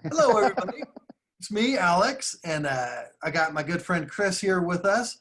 Hello, everybody. It's me, Alex, and I got my good friend Chris here with us,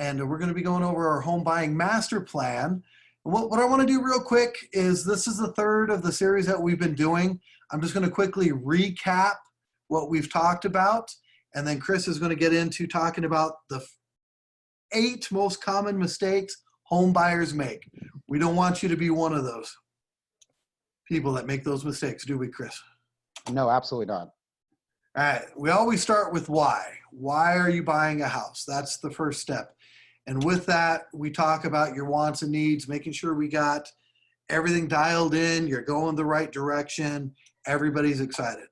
and we're going to be going over our home buying master plan. What I want to do real quick is this is the third of the series that we've been doing. I'm just going to quickly recap what we've talked about, and then Chris is going to get into talking about the 8 most common mistakes home buyers make. We don't want you to be one of those people that make those mistakes, do we, Chris? No, absolutely not. All right, we always start with why. Why are you buying a house? That's the first step. And with that, we talk about your wants and needs, making sure we got everything dialed in, you're going the right direction, everybody's excited.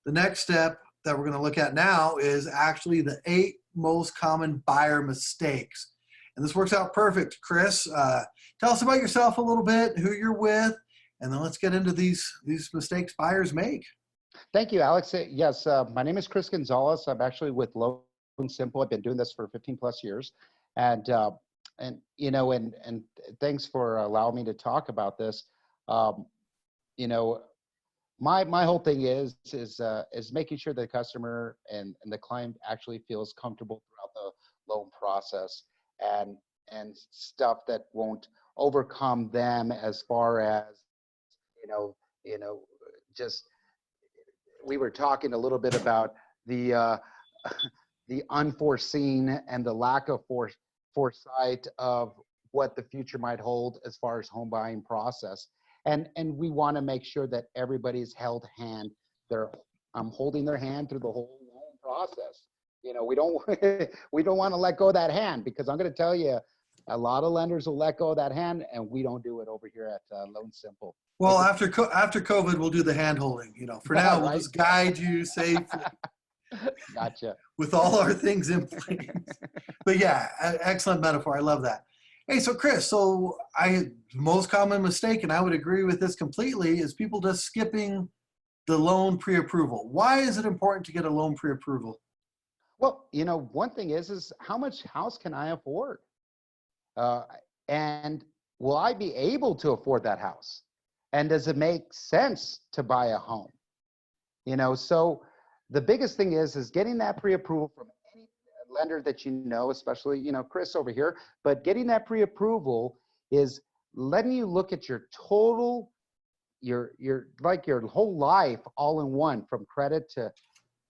The next step that we're going to look at now is actually the 8 most common buyer mistakes. And this works out perfect. Chris, tell us about yourself a little bit, who you're with, and then let's get into these mistakes buyers make. Thank you, Alex. Yes, my name is Chris Gonzalez. I'm actually with Loan Simple. I've been doing this for 15 plus years. And you know, and thanks for allowing me to talk about this. You know, my whole thing is making sure the customer and the client actually feels comfortable throughout the loan process, and stuff that won't overcome them as far as, just, we were talking a little bit about the the unforeseen and the lack of foresight of what the future might hold as far as home buying process. And we want to make sure that everybody's held hand. I'm holding their hand through the whole loan process. You know, we don't we don't want to let go of that hand, because I'm going to tell you, a lot of lenders will let go of that hand, and we don't do it over here at Loan Simple. Well, after COVID, we'll do the hand holding. You know, for now, we'll just guide you safely. Gotcha. With all our things in place. But yeah, excellent metaphor. I love that. Hey, so Chris, the most common mistake, and I would agree with this completely, is people just skipping the loan pre-approval. Why is it important to get a loan pre-approval? Well, you know, one thing is how much house can I afford? And will I be able to afford that house? And does it make sense to buy a home? You know, so the biggest thing is getting that pre-approval from any lender that you know, especially, you know, Chris over here, but getting that pre-approval is letting you look at your total, your whole life all in one, from credit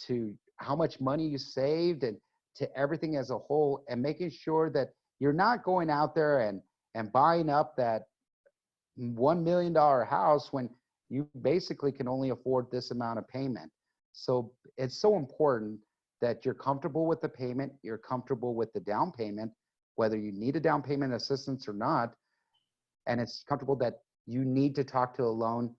to how much money you saved and to everything as a whole, and making sure that you're not going out there and buying up that $1 million house when you basically can only afford this amount of payment. So it's so important that you're comfortable with the payment, you're comfortable with the down payment, whether you need a down payment assistance or not, and it's comfortable that you need to talk to a loan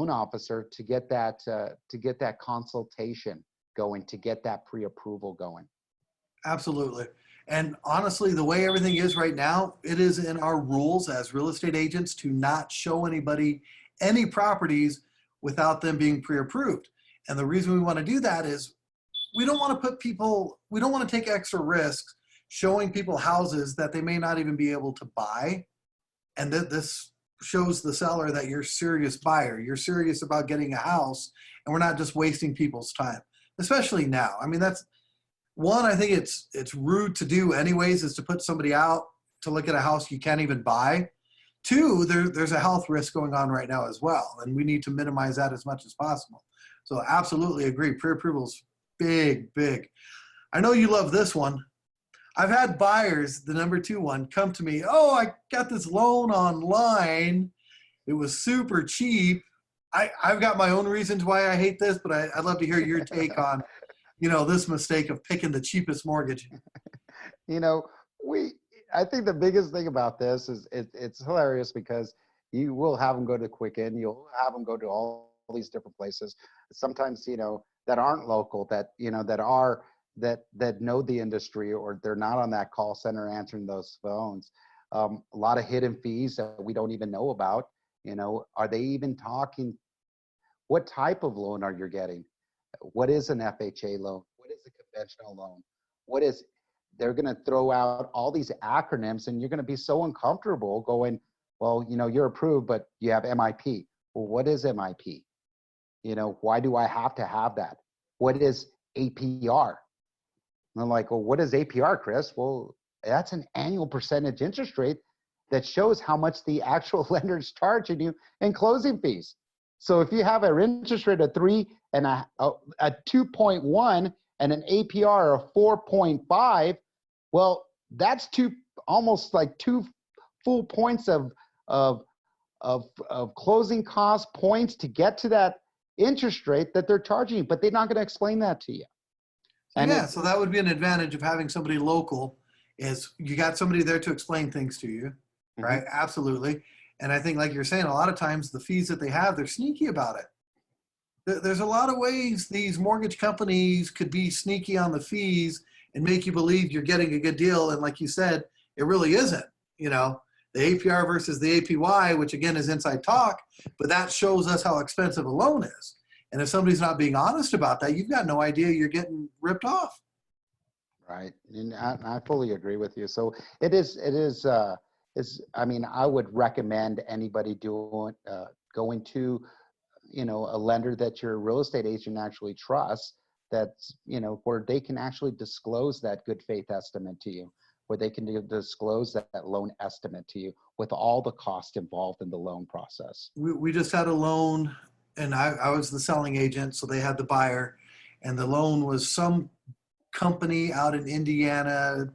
officer to get that consultation going, to get that pre-approval going. Absolutely. And honestly, the way everything is right now, it is in our rules as real estate agents to not show anybody any properties without them being pre-approved. And the reason we want to do that is we don't want to take extra risks showing people houses that they may not even be able to buy. And this shows the seller that you're a serious buyer. You're serious about getting a house, and we're not just wasting people's time, especially now. I mean, that's one, I think it's rude to do anyways, is to put somebody out to look at a house you can't even buy. 2, there's a health risk going on right now as well, and we need to minimize that as much as possible. So absolutely agree. Pre-approval is big, big. I know you love this one. I've had buyers, the number 2 one, come to me, oh, I got this loan online. It was super cheap. I've got my own reasons why I hate this, but I'd love to hear your take on, you know, this mistake of picking the cheapest mortgage. You know, I think the biggest thing about this is it's hilarious, because you will have them go to Quicken, you'll have them go to all these different places, sometimes, you know, that aren't local, that, you know, that know the industry, or they're not on that call center answering those phones. A lot of hidden fees that we don't even know about. You know, are they even talking? What type of loan are you getting? What is an FHA loan? What is a conventional loan? They're going to throw out all these acronyms, and you're going to be so uncomfortable going, well, you know, you're approved, but you have MIP. Well, what is MIP? You know, why do I have to have that? What is APR? And I'm like, well, what is APR, Chris? Well, that's an annual percentage interest rate that shows how much the actual lender is charging you in closing fees. So if you have an interest rate of 3 and a 2.1 and an APR of 4.5, well, that's almost like 2 full points of closing cost points to get to that interest rate that they're charging you, but they're not going to explain that to you. And Yeah, so that would be an advantage of having somebody local is you got somebody there to explain things to you, right? Absolutely. And I think like you're saying, a lot of times the fees that they have, they're sneaky about it. There's a lot of ways these mortgage companies could be sneaky on the fees and make you believe you're getting a good deal. And like you said, it really isn't, you know, the APR versus the APY, which again is inside talk, but that shows us how expensive a loan is. And if somebody's not being honest about that, you've got no idea you're getting ripped off. right, and I fully agree with you. So I mean, I would recommend anybody going to, you know, a lender that your real estate agent actually trusts, that's, you know, where they can actually disclose that good faith estimate to you, where they can disclose that loan estimate to you with all the cost involved in the loan process. We just had a loan, and I was the selling agent, so they had the buyer, and the loan was some company out in Indiana.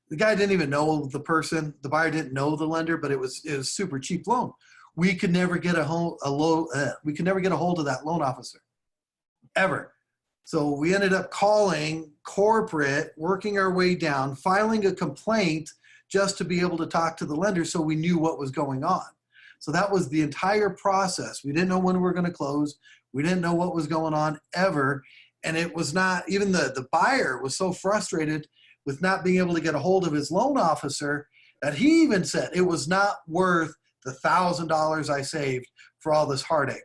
The guy didn't even know the person. The buyer didn't know the lender, but it was super cheap loan. We could never get we could never get a hold of that loan officer ever. So we ended up calling corporate, working our way down, filing a complaint just to be able to talk to the lender so we knew what was going on. So that was the entire process. We didn't know when we were going to close. We didn't know what was going on ever. And it was not, even the buyer was so frustrated with not being able to get a hold of his loan officer that he even said it was not worth the $1,000 I saved for all this heartache.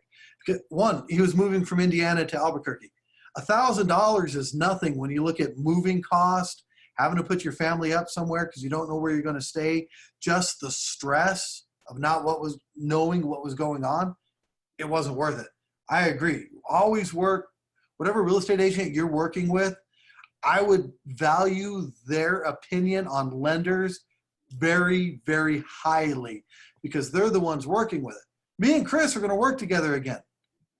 One, he was moving from Indiana to Albuquerque. $1,000 is nothing when you look at moving cost, having to put your family up somewhere because you don't know where you're going to stay, just the stress of knowing what was going on. It wasn't worth it. I agree. Always work, whatever real estate agent you're working with, I would value their opinion on lenders very, very highly because they're the ones working with it. Me and Chris are going to work together again.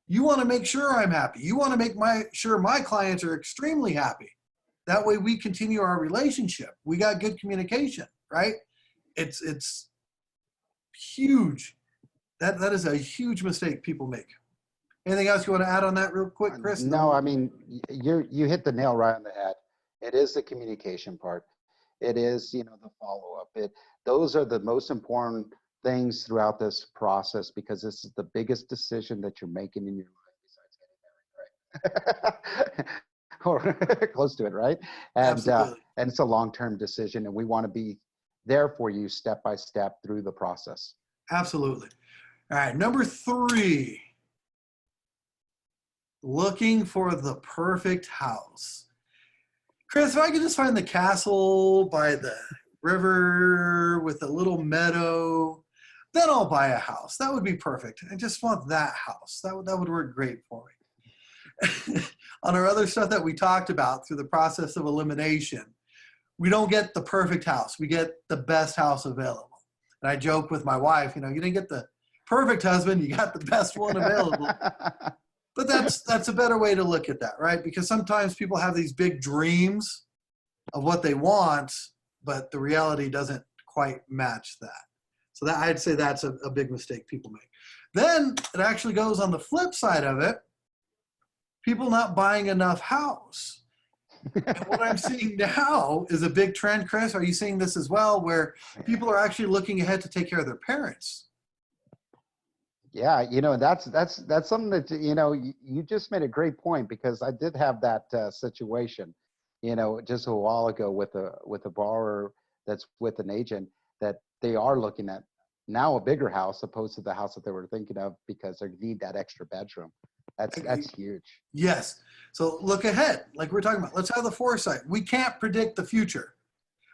You want to make sure I'm happy. You want to make sure my clients are extremely happy. That way we continue our relationship. We got good communication, right? It's huge. That is a huge mistake people make. Anything else you want to add on that real quick, Chris? No, I mean, you hit the nail right on the head. It is the communication part. It is, you know, the follow-up. Those are the most important things throughout this process because this is the biggest decision that you're making in your life besides getting married, right? Or close to it, right? And it's a long-term decision, and we want to be there for you step by step through the process. Absolutely. All right, number 3. Looking for the perfect house. Chris, if I could just find the castle by the river with a little meadow, then I'll buy a house. That would be perfect. I just want that house. That would work great for me. On our other stuff that we talked about through the process of elimination, we don't get the perfect house. We get the best house available. And I joke with my wife, you know, you didn't get the perfect husband, you got the best one available. But that's a better way to look at that, right? Because sometimes people have these big dreams of what they want, but the reality doesn't quite match that. So that I'd say that's a big mistake people make. Then it actually goes on the flip side of it, people not buying enough house. And what I'm seeing now is a big trend, Chris. Are you seeing this as well, where people are actually looking ahead to take care of their parents? Yeah, you know, that's something that, you know, you just made a great point because I did have that situation, you know, just a while ago with a borrower that's with an agent that they are looking at now a bigger house opposed to the house that they were thinking of because they need that extra bedroom. That's huge. Yes. So look ahead, like we're talking about. Let's have the foresight. We can't predict the future,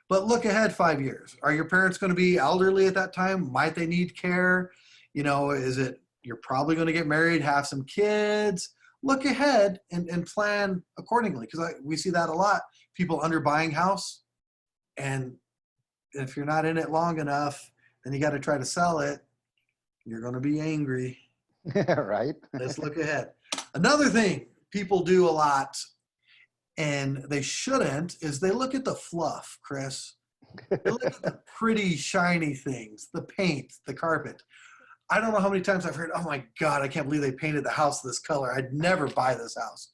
but look ahead 5 years. Are your parents going to be elderly at that time? Might they need care? You know, is it You're probably going to get married, have some kids. Look ahead and plan accordingly, because we see that a lot. People under buying house, and if you're not in it long enough, then you got to try to sell it. You're going to be angry. Right. Let's look ahead. Another thing people do a lot, and they shouldn't, is they look at the fluff, Chris. They look at the pretty shiny things, the paint, the carpet. I don't know how many times I've heard, oh my God, I can't believe they painted the house this color. I'd never buy this house.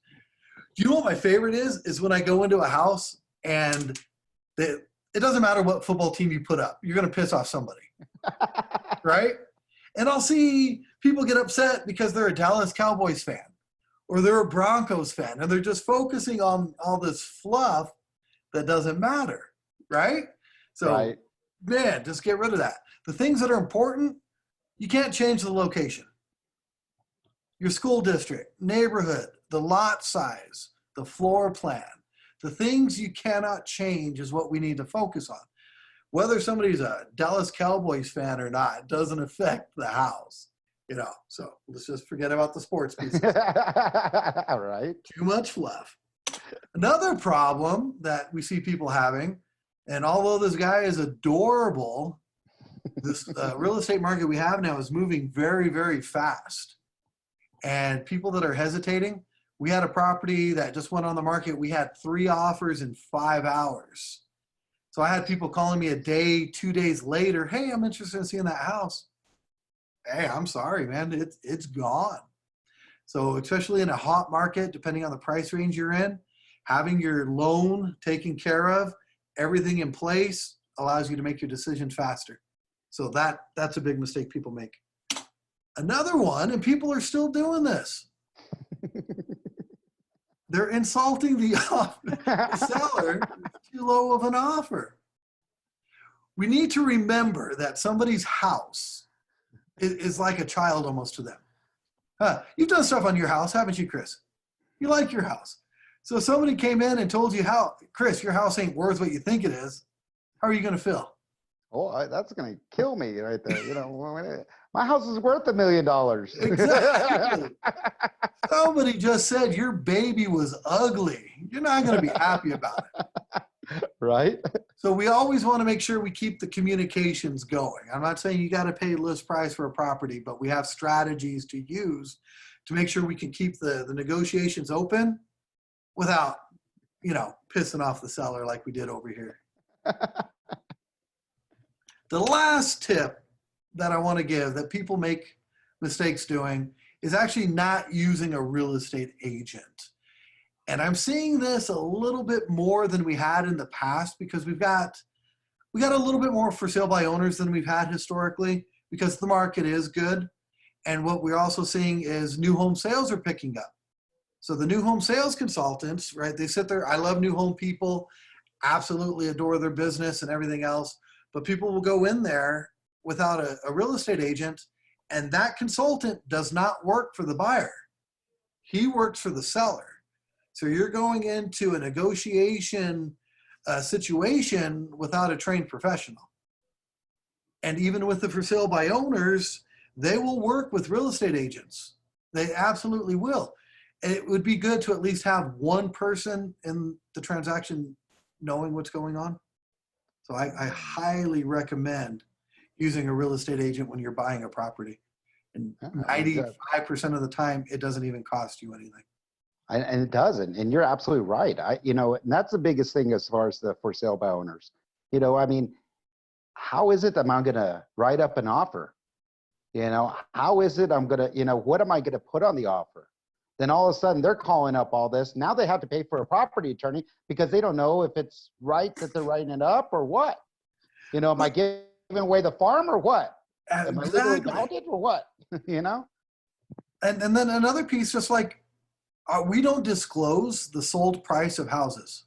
Do you know what my favorite is? Is when I go into a house and it doesn't matter what football team you put up, you're going to piss off somebody, right? And I'll see people get upset because they're a Dallas Cowboys fan or they're a Broncos fan, and they're just focusing on all this fluff that doesn't matter, right? So, Right. man, just get rid of that. The things that are important, you can't change the location. Your school district, neighborhood, the lot size, the floor plan, the things you cannot change is what we need to focus on. Whether somebody's a Dallas Cowboys fan or not doesn't affect the house, so let's just forget about the sports pieces. Right. Too much fluff. Another problem that we see people having, and although this guy is adorable, this real estate market we have now is moving very, very fast. And people that are hesitating, we had a property that just went on the market. We had 3 offers in 5 hours. So I had people calling me a day, 2 days later, hey, I'm interested in seeing that house. Hey, I'm sorry, man, it's gone. So especially in a hot market, depending on the price range you're in, having your loan taken care of, everything in place allows you to make your decision faster. So that's a big mistake people make. Another one, and people are still doing this. They're insulting the seller with too low of an offer. We need to remember that somebody's house is like a child almost to them. You've done stuff on your house, haven't you, Chris? You like your house. So if somebody came in and told you, Chris, your house ain't worth what you think it is, how are you going to feel? Oh, that's going to kill me right there. My house is worth $1 million. Exactly. Somebody just said your baby was ugly. You're not going to be happy about it. Right. So we always want to make sure we keep the communications going. I'm not saying you got to pay list price for a property, but we have strategies to use to make sure we can keep the negotiations open without, pissing off the seller like we did over here. The last tip that I want to give that people make mistakes doing is actually not using a real estate agent. And I'm seeing this a little bit more than we had in the past because we got a little bit more for sale by owners than we've had historically because the market is good. And what we're also seeing is new home sales are picking up. So the new home sales consultants, right, they sit there. I love new home people, absolutely adore their business and everything else. But people will go in there without a real estate agent, and that consultant does not work for the buyer. He works for the seller. So you're going into a negotiation situation without a trained professional. And even with the for sale by owners, they will work with real estate agents. They absolutely will. And it would be good to at least have one person in the transaction knowing what's going on. So I highly recommend using a real estate agent when you're buying a property. And 95% of the time, it doesn't even cost you anything. And it doesn't. And you're absolutely right. And that's the biggest thing as far as the for sale by owners. How is it that I'm going to write up an offer? How is it I'm going to, what am I going to put on the offer? Then all of a sudden they're calling up all this. Now they have to pay for a property attorney because they don't know if it's right that they're writing it up or what. Am I giving away the farm or what? Am I legally bounded or what? And then another piece, just like we don't disclose the sold price of houses.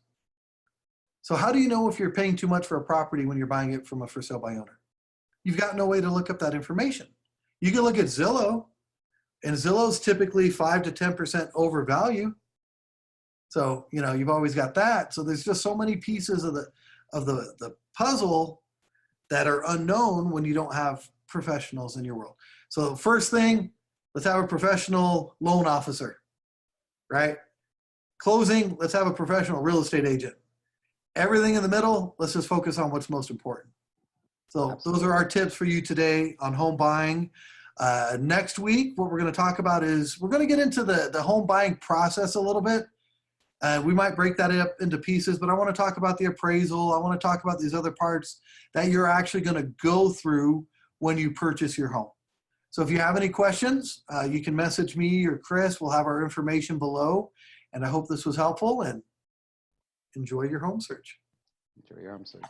So how do you know if you're paying too much for a property when you're buying it from a for sale by owner? You've got no way to look up that information. You can look at Zillow, and Zillow's typically 5 to 10% over value. So, you've always got that. So there's just so many pieces of the puzzle that are unknown when you don't have professionals in your world. So first thing, let's have a professional loan officer, right? Closing, let's have a professional real estate agent. Everything in the middle, let's just focus on what's most important. So Absolutely. those are our tips for you today on home buying. Next week, what we're going to talk about is we're going to get into the home buying process a little bit. We might break that up into pieces, but I want to talk about the appraisal. I want to talk about these other parts that you're actually going to go through when you purchase your home. So if you have any questions, you can message me or Chris. We'll have our information below. And I hope this was helpful, and enjoy your home search. Enjoy your home search.